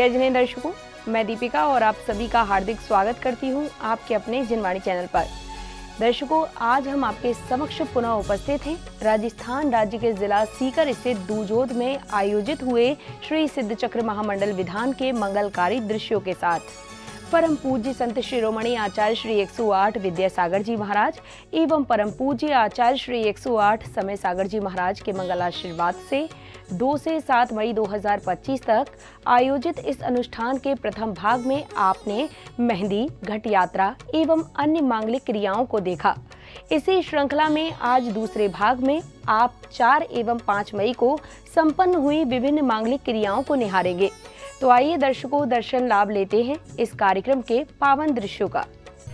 जय जिनेंद्र दर्शकों, मैं दीपिका और आप सभी का हार्दिक स्वागत करती हूं आपके अपने जिनवाणी चैनल पर। दर्शकों, आज हम आपके समक्ष पुनः उपस्थित हैं राजस्थान राज्य के जिला सीकर स्थित दूजोद में आयोजित हुए श्री सिद्ध चक्र महामंडल विधान के मंगलकारी दृश्यों के साथ। परम पूज्य संत शिरोमणि आचार्य श्री 108 विद्यासागर जी महाराज एवं परम पूज्य आचार्य श्री 108 समय सागर जी महाराज के मंगल आशीर्वाद से 2 से 7 मई 2025 तक आयोजित इस अनुष्ठान के प्रथम भाग में आपने मेहंदी, घट यात्रा एवं अन्य मांगलिक क्रियाओं को देखा। इसी श्रृंखला में आज दूसरे भाग में आप 4 एवं 5 मई को संपन्न हुई विभिन्न मांगलिक क्रियाओं को निहारेंगे। तो आइए दर्शकों, दर्शन लाभ लेते हैं इस कार्यक्रम के पावन दृश्यों का।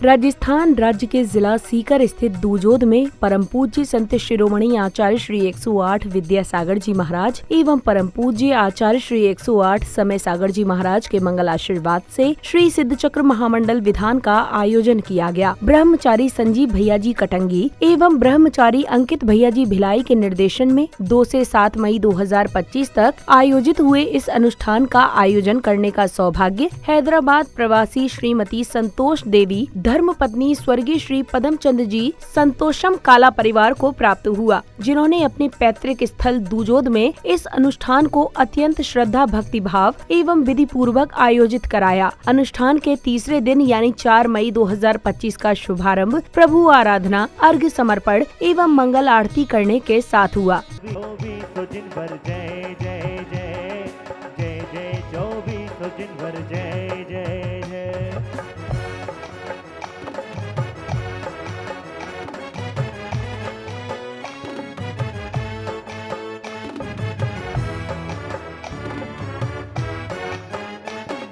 राजस्थान राज्य के जिला सीकर स्थित दूजोद में परम पूज्य संत शिरोमणि आचार्य श्री 108 विद्यासागर जी महाराज एवं परम पूज्य आचार्य श्री 108 समय सागर जी महाराज के मंगल आशीर्वाद से श्री सिद्ध चक्र महामंडल विधान का आयोजन किया गया। ब्रह्मचारी संजीव भैया जी कटंगी एवं ब्रह्मचारी अंकित भैया जी भिलाई के निर्देशन में 2 से 7 मई 2025 तक आयोजित हुए इस अनुष्ठान का आयोजन करने का सौभाग्य हैदराबाद प्रवासी श्रीमती संतोष देवी धर्म पत्नी स्वर्गीय श्री पदमचंद जी संतोषम काला परिवार को प्राप्त हुआ, जिन्होंने अपने पैतृक स्थल दूजोद में इस अनुष्ठान को अत्यंत श्रद्धा भक्ति भाव एवं विधि पूर्वक आयोजित कराया। अनुष्ठान के तीसरे दिन यानी 4 मई 2025 का शुभारंभ प्रभु आराधना, अर्घ्य समर्पण एवं मंगल आरती करने के साथ हुआ।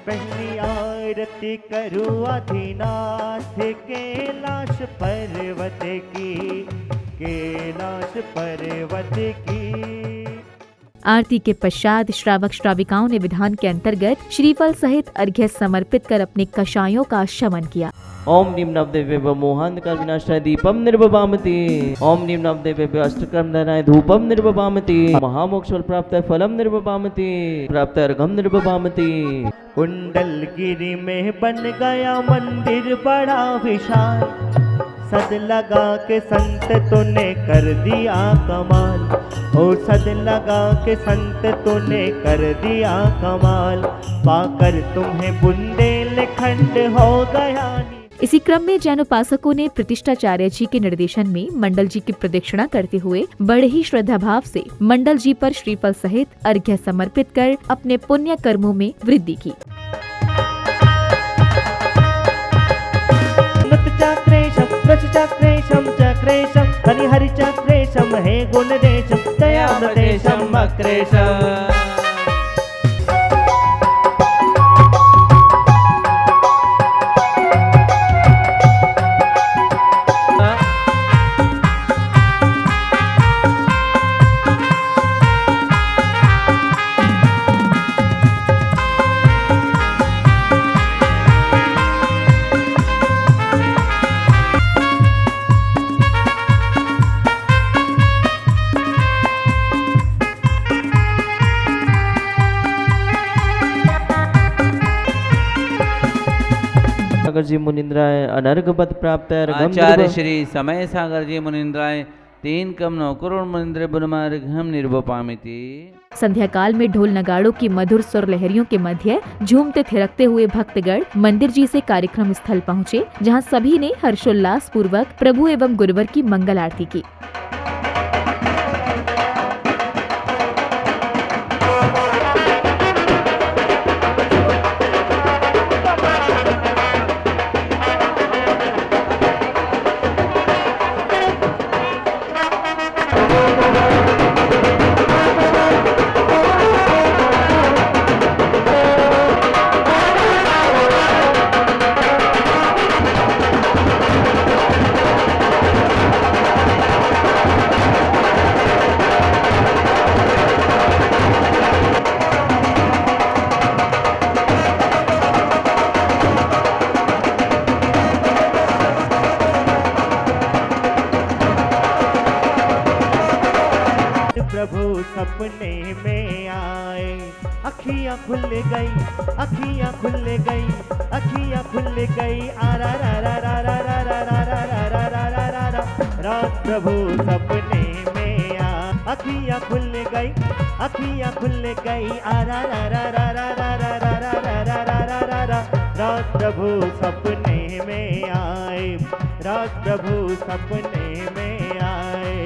पहली आरती करूँ आदिनाथ कैलाश पर्वत की, कैलाश पर्वत की। आरती के पश्चात श्रावक श्राविकाओं ने विधान के अंतर्गत श्रीफल सहित अर्घ्य समर्पित कर अपने कषायों का शमन किया। ओम नीम नवदेव्य मोहांधकार विनाशाय दीपम निर्वपामति। ओम नीम नवदेव्य अष्टकर्म धनाय धूपम निर्वपामति। महामोक्षफल प्राप्त फलम निर्वपामति। प्राप्त अर्घम निर्वपामति। कुंडलगिरी में बन गया मंदिर बड़ा विशाल, सद लगा के संत तूने कर दिया कमाल। ओ सद लगा के संत तूने कर दिया कमाल, पाकर तुम्हें बुंदेलखंड हो गया। इसी क्रम में जैन उपासकों ने प्रतिष्ठाचार्य जी के निर्देशन में मंडल जी की प्रदक्षिणा करते हुए बड़े ही श्रद्धा भाव से मंडल जी पर श्रीफल सहित अर्घ्य समर्पित कर अपने पुण्य कर्मों में वृद्धि की। चक्रेशम हरि हरि चक्रेशम हे गुणदेशम दयामदेशम अक्रेशम। सागर जी मुनिंद्राय अनर्घ पद प्राप्त आचार्य श्री समय सागर जी मुनिंद्राय 3 कम 9 करोड़ मुनिंद्र बुनमार्घम निर्वपामिति। संध्या काल में ढोल नगाड़ों की मधुर सुर लहरियों के मध्य झूमते थिरकते हुए भक्तगण मंदिर जी से कार्यक्रम स्थल पहुँचे, जहाँ सभी ने हर्षोल्लास पूर्वक प्रभु एवं गुरुवर की मंगल आरती की। प्रभु सपने में आए। अखियाँ खुल गई, अखियाँ खुल गई, अखियाँ खुल गई, आ रा रा रा रा रा रा रा रा रा रा रा रा रा रा। रात प्रभु सपने में आ, अखियाँ खुल गई, अखियाँ खुल गई, आ रा रा रा रा रा रा रा रा रा रा रा रा रा रा। रात प्रभु सपने में आए, रात प्रभु सपने में आए।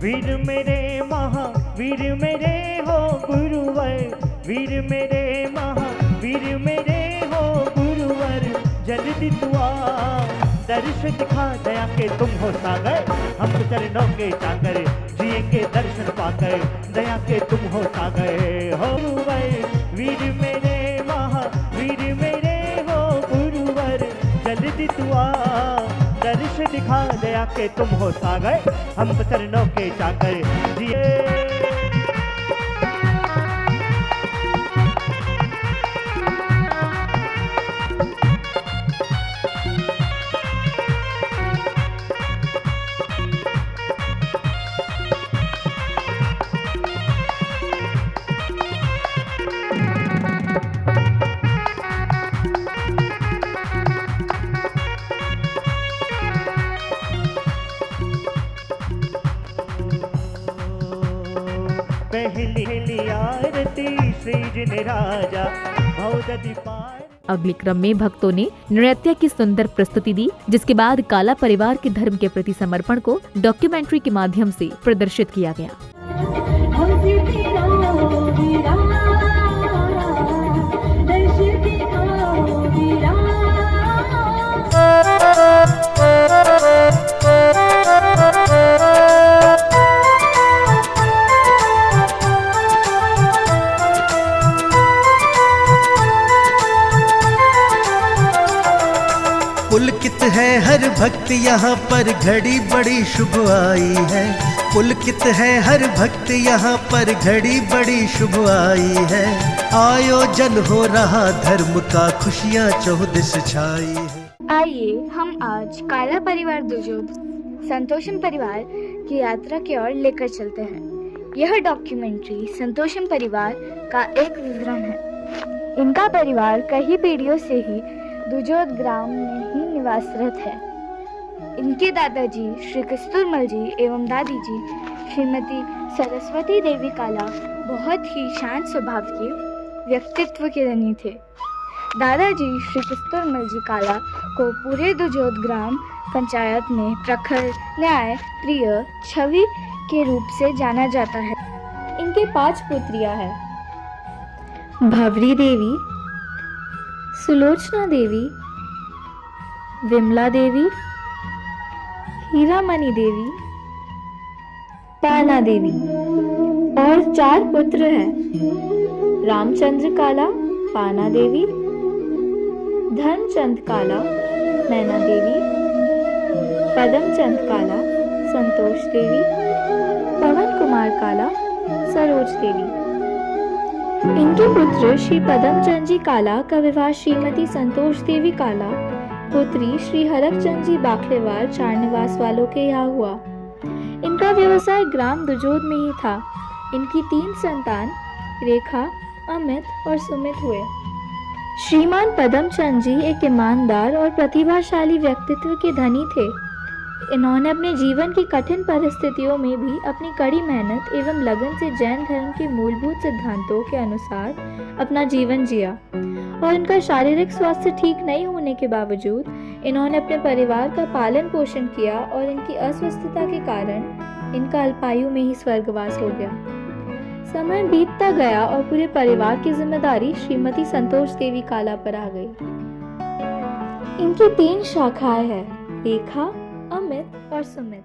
वीर मेरे महावीर मेरे हो गुरुवर, वीर मेरे महावीर मेरे हो गुरुवर। जल्दी तू आ दर्श दिखा, दया के तुम हो सागर, हम तो चरणों के चाकर, जिएंगे दर्शन पाकर, दया के तुम हो सागर हो गुरुवर। वीर मेरे महावीर मेरे हो गुरुवर, जल्दी तू आ दर्श दिखा, दया के तुम हो सागर, हम तो चरणों के चाकर, जिए। पहली आरती श्री जिन राजा भौदति पार। अगले क्रम में भक्तों ने नृत्य की सुंदर प्रस्तुति दी, जिसके बाद काला परिवार के धर्म के प्रति समर्पण को डॉक्यूमेंट्री के माध्यम से प्रदर्शित किया गया। पुलकित है हर भक्त यहाँ पर, घड़ी बड़ी शुभ आई है। पुलकित है हर भक्त यहाँ पर, घड़ी बड़ी शुभ आई है। आयोजन हो रहा धर्म का, खुशियाँ चौदिश छाई है। आइए हम आज काला परिवार दुजोद संतोषम परिवार की यात्रा की ओर लेकर चलते हैं। यह डॉक्यूमेंट्री संतोषम परिवार का एक विवरण है। इनका परिवार कई पीढ़ियों से ही दुजोद ग्राम में ही निवासरत है। इनके दादाजी श्री कस्तूरमल जी एवं दादी जी श्रीमती सरस्वती देवी काला बहुत ही शांत स्वभाव के व्यक्तित्व के धनी थे। दादाजी श्री कस्तूरमल जी काला को पूरे दुजोद ग्राम पंचायत में प्रखर, न्याय प्रिय छवि के रूप से जाना जाता है। इनके 5 पुत्रियां हैं: भवरी देवी, सुलोचना देवी, विमला देवी, हीरामणि देवी, पाना देवी, और 4 पुत्र हैं: रामचंद्र काला, पाना देवी, धर्मचंद काला, नैना देवी, पदमचंद काला, संतोष देवी, पवन कुमार काला, सरोज देवी। इनके पुत्र श्री पदमचंद जी काला का विवाह श्रीमती संतोष देवी काला, पुत्री श्री हरकचंद जी बाखलेवार चारनिवास वालों के यहाँ हुआ। इनका व्यवसाय ग्राम दुजोद में ही था। इनकी 3 संतान रेखा, अमित और सुमित हुए। श्रीमान पदमचंद जी एक ईमानदार और प्रतिभाशाली व्यक्तित्व के धनी थे। इन्होंने अपने जीवन की कठिन परिस्थितियों में भी अपनी कड़ी मेहनत एवं लगन से जैन धर्म के मूलभूत सिद्धांतों के अनुसार अपना जीवन जिया, और इनका शारीरिक स्वास्थ्य ठीक नहीं होने के बावजूद इन्होंने अपने परिवार का पालन पोषण किया और इनकी अस्वस्थता के कारण इनका अल्पायु में ही स्वर्गवास हो गया। समय बीतता गया और पूरे परिवार की जिम्मेदारी श्रीमती संतोष देवी काला पर आ गई। इनकी 3 शाखाएं हैं: रेखा, अमित और सुमित।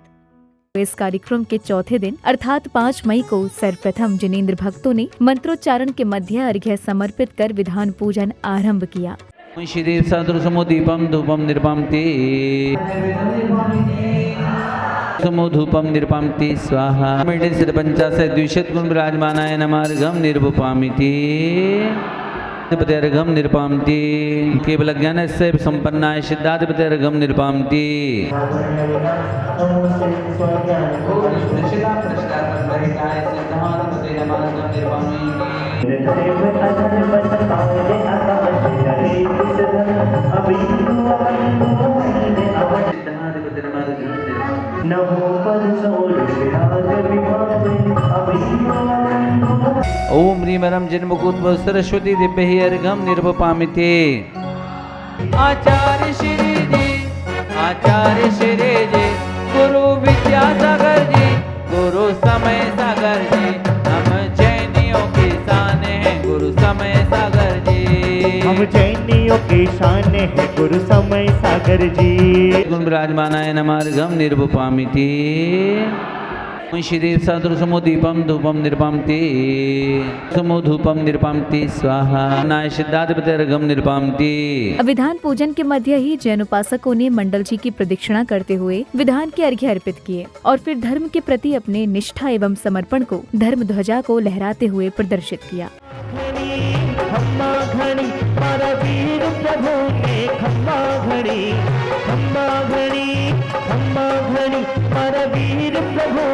इस कार्यक्रम के चौथे दिन अर्थात 5 मई को सर्वप्रथम जिनेंद्र भक्तों ने मंत्रोच्चारण के मध्य अर्घ्य समर्पित कर विधान पूजन आरंभ किया। श्रीदेव सदृशमो दीपम धूपम निर्वापते समूधूपम निर्पामति स्वाहा मिटे सिद्ध पंचाशत द्विशत गुण विराजमानाय नमार्घम निर्वपामिति पतेर्घम निर्पामति केवल ज्ञान से संपन्नाय सिद्धाधिपतेर्घम निर्पामति ओम ह्रीं रम जन्मकुंभ सरस्वती दिव्य ही अर्घम निर्वपामिते आचार्य श्री जी गुरु विद्यासागर जी गुरु समय सागर जी हम जैनियों की शान है गुरु समय सागर जी हम जैनियों की शान है गुरु समय सागर जी गुण विराजमानाय नमार्घम निर्वपामिते मुंशीदेव सदृशमुदीपम धूपम निर्पामति समूधूपम निर्पामति स्वाहा नाय सिद्धाधिपतेर्घम निर्पामति। विधान पूजन के मध्य ही जैन उपासकों ने मंडल जी की प्रदक्षिणा करते हुए विधान के अर्घ्य अर्पित किए और फिर धर्म के प्रति अपने निष्ठा एवं समर्पण को धर्म ध्वजा को लहराते हुए प्रदर्शित किया। खम्मा घड़ी मारा वीर प्रभु ने खम्मा घड़ी मारा वीर प्रभु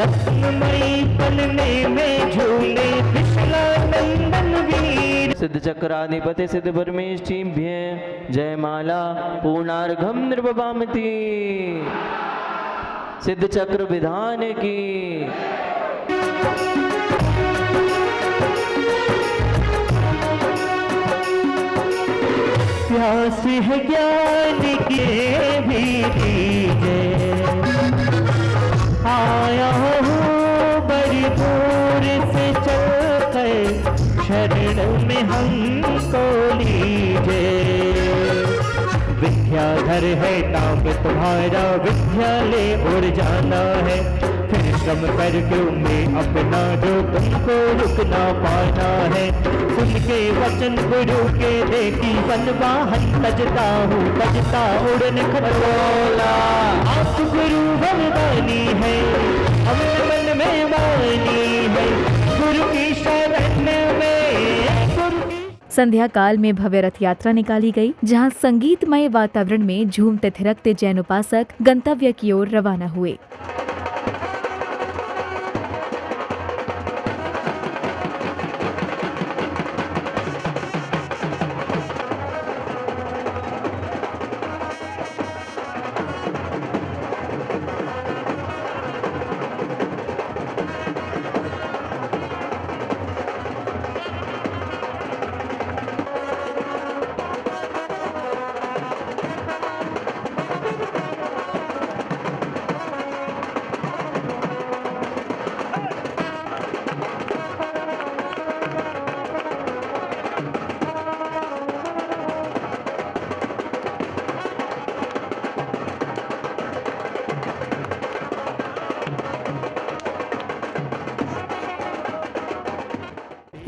रत्नमयी पलने में झूले कृष्णा नंदन वीर सिद्ध चक्राधिपति सिद्ध परमेष्ठिभ्य जयमाला पूर्णार्घम निर्वपामति सिद्ध चक्र विधान की प्यास है ज्ञान के भी दीजिए आया हूँ बड़ी दूर से चलकर शरण में हमको लीजिए विद्याधर है नाम तुम्हारा विद्यालय और जाना है फिर श्रम करके में अपना जो तुमको रुकना पाना है सुन के वचन गुरु के देखी बनवाहन तजता हूँ तजता उड़न खटोला आप गुरु वरदानी है हमने मन में मानी है गुरु की शरण में गुरु की संध्या काल में भव्य रथ यात्रा निकाली गई, जहां संगीतमय वातावरण में झूमते थिरकते जैन उपासक गंतव्य की ओर रवाना हुए।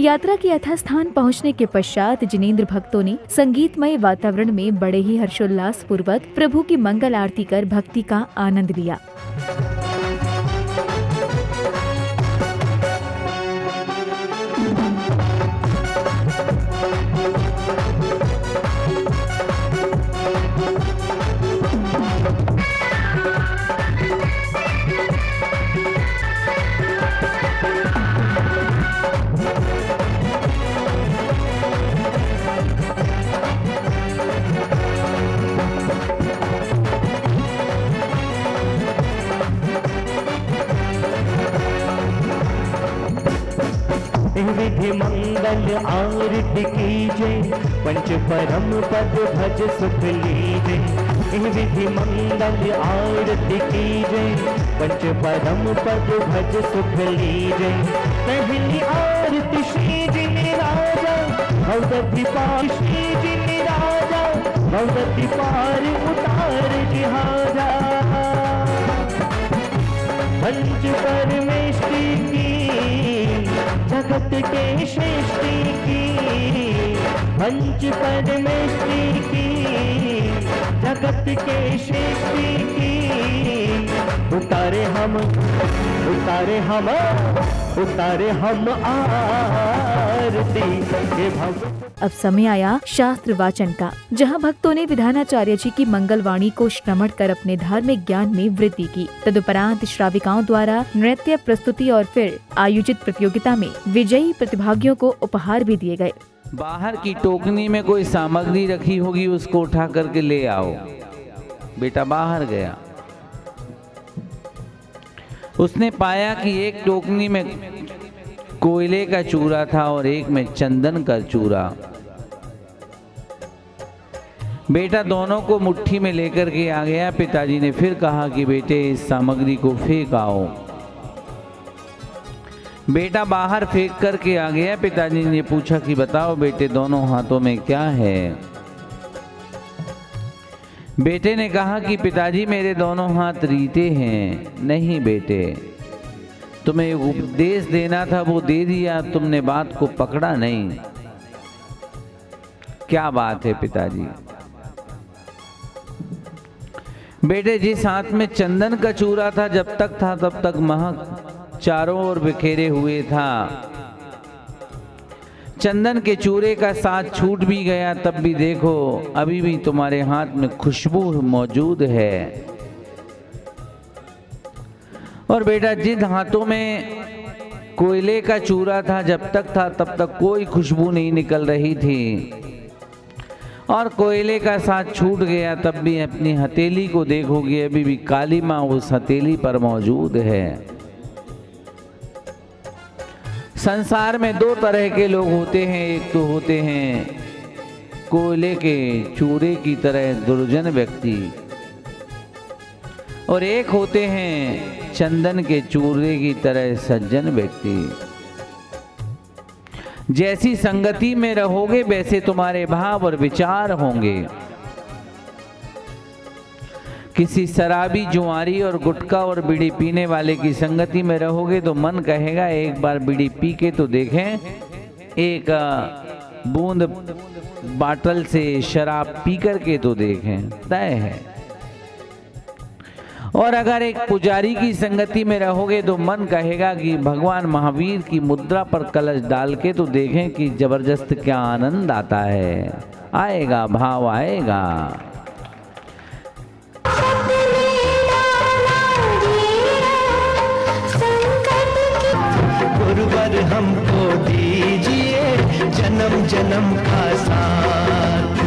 यात्रा के यथास्थान पहुंचने के पश्चात जिनेंद्र भक्तों ने संगीतमय वातावरण में बड़े ही हर्षोल्लास पूर्वक प्रभु की मंगल आरती कर भक्ति का आनंद लिया। विधि मंगल आरती कीजे पंच परम पद भज सुख लीजे विधि मंगल आरती कीजे, पंच परम पद भज सुख लीजे। पहली आरती श्री जी राजा, भगवती पार श्री जी राजा, भगवती पार उतार जिहाजा। पंच परमेष्टि की जगत के सृष्टि की, पंच परमेष्टि की जगत के सृष्टि की। उतारे हम आरती हे भगवान। अब समय आया शास्त्र वाचन का, जहां भक्तों ने विधानाचार्य जी की मंगलवाणी को श्रवण कर अपने धार्मिक ज्ञान में वृद्धि की। तदुपरांत श्राविकाओं द्वारा नृत्य प्रस्तुति और फिर आयोजित प्रतियोगिता में विजयी प्रतिभागियों को उपहार भी दिए गए। बाहर की टोकनी में कोई सामग्री रखी होगी, उसको उठा करके ले आओ। बेटा बाहर गया, उसने पाया कि एक टोकनी में कोयले का चूरा था और एक में चंदन का चूरा। बेटा दोनों को मुट्ठी में लेकर के आ गया। पिताजी ने फिर कहा कि बेटे इस सामग्री को फेंक आओ। बेटा बाहर फेंक करके आ गया। पिताजी ने पूछा कि बताओ बेटे दोनों हाथों में क्या है। बेटे ने कहा कि पिताजी मेरे दोनों हाथ रीते हैं। नहीं बेटे, तुम्हें उपदेश देना था वो दे दिया, तुमने बात को पकड़ा नहीं। क्या बात है पिताजी? बेटे जिस हाथ में चंदन का चूरा था, जब तक था तब तक महक चारों ओर बिखेरे हुए था। चंदन के चूरे का साथ छूट भी गया, तब भी देखो अभी भी तुम्हारे हाथ में खुशबू मौजूद है। और बेटा जिन हाथों में कोयले का चूरा था, जब तक था तब तक कोई खुशबू नहीं निकल रही थी। और कोयले का साथ छूट गया, तब भी अपनी हथेली को देखोगे अभी भी काली माँ उस हथेली पर मौजूद है। संसार में दो तरह के लोग होते हैं। एक तो होते हैं कोयले के चूरे की तरह दुर्जन व्यक्ति, और एक होते हैं चंदन के चूरे की तरह सज्जन व्यक्ति। जैसी संगति में रहोगे वैसे तुम्हारे भाव और विचार होंगे। किसी शराबी, जुआरी और गुटखा और बीड़ी पीने वाले की संगति में रहोगे तो मन कहेगा एक बार बीड़ी पी के तो देखें, एक बूंद बाटल से शराब पी करके तो देखें, तय है। और अगर एक पुजारी की संगति में रहोगे तो मन कहेगा कि भगवान महावीर की मुद्रा पर कलश डाल के तो देखें कि जबरदस्त क्या आनंद आता है। आएगा, भाव आएगा। गुरुवर हमको दीजिए जन्म जन्म का साथ।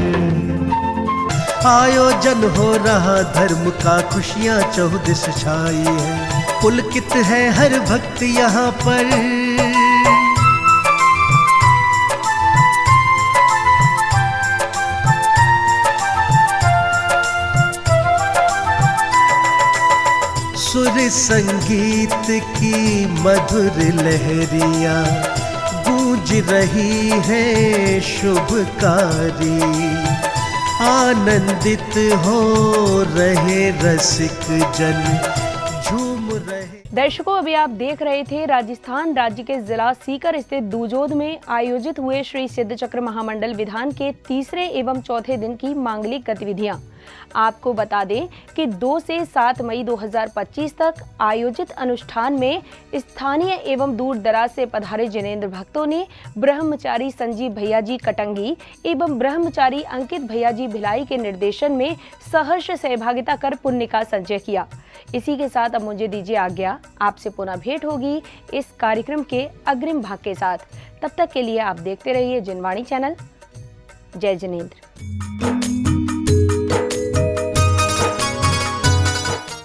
आयोजन हो रहा धर्म का, खुशियाँ चौदिस छाई है। पुलकित है हर भक्त यहाँ पर, सुर संगीत की मधुर लहरियाँ गूंज रही है शुभकारी। आनंदित हो रहे रसिक जन, झूम रहे। दर्शकों, अभी आप देख रहे थे राजस्थान राज्य के जिला सीकर स्थित दूजोद में आयोजित हुए श्री सिद्ध चक्र महामंडल विधान के तीसरे एवं चौथे दिन की मांगलिक गतिविधियां। आपको बता दें कि 2 से 7 मई 2025 तक आयोजित अनुष्ठान में स्थानीय एवं दूर दराज से पधारे जिनेंद्र भक्तों ने ब्रह्मचारी संजीव भैया जी कटंगी एवं ब्रह्मचारी अंकित भैया जी भिलाई के निर्देशन में सहर्ष सहभागिता कर पुण्य का संचय किया। इसी के साथ अब मुझे दीजिए आज्ञा। आपसे पुनः भेंट होगी इस कार्यक्रम के अग्रिम भाग के साथ। तब तक के लिए आप देखते रहिए जिनवाणी चैनल। जय जिनेंद्र।